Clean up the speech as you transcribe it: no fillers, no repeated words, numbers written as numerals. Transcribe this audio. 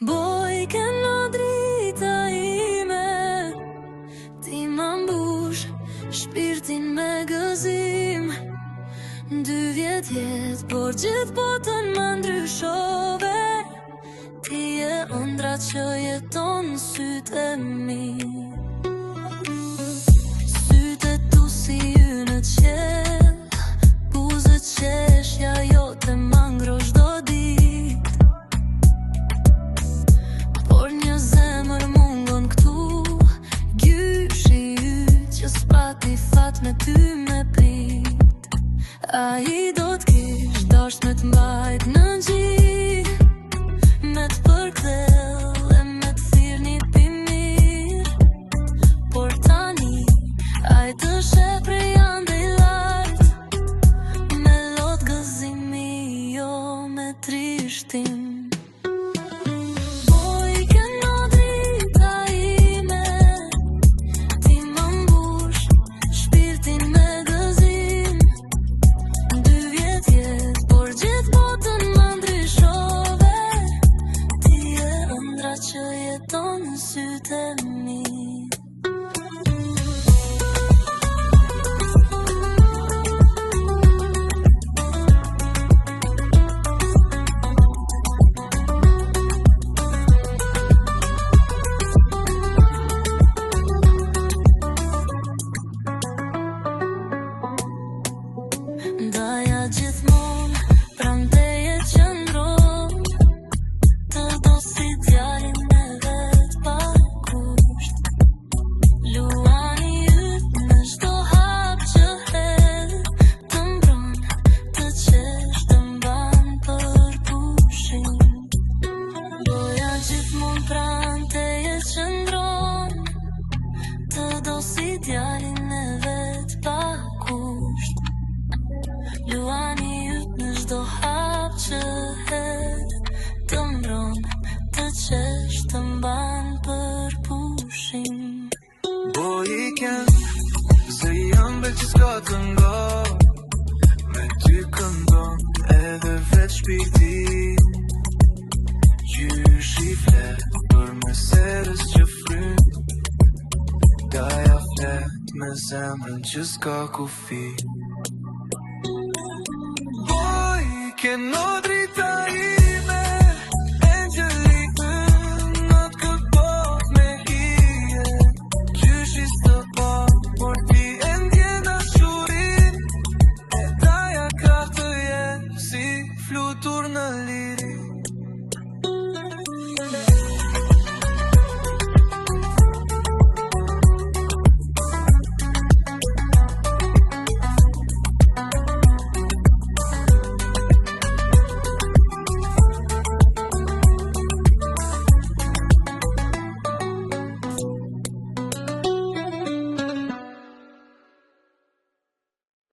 Boj kena drita ime, ti ma mbush shpirtin me gëzim. 2 vjet jet, por gjithë botën më ndryshove. Ti e ëndra që jeton në sytë e mi. Sytë tu si ynë qel, buzë qeshja jote ma ngrosh do dit. Por një zemër mungon këtu, gjyshi yt që s'pati fat me ty me prit. A I do t'kish dasht me t'mbajt në gjith, me t'përkthell e me t'thirr një pimir. Por tani a I të sheh prej andej lart, me lot gëzimi jo me trishtim. Që jeton në sytë e mi. Ndaja gjithmonë pranë teje qëndron, të do si djalin djalin e vet pa kusht. Luani yt në çdo hap që hedh, të mbron, të qesh, të mban për pushim. Bojiken, se jam veç që s'ka të nga, me ty këndon edhe vet shpirti. Gjyshi flet për meselës që fryn, gaja flet me zemrën që s'ka kufi. Boj, keno drita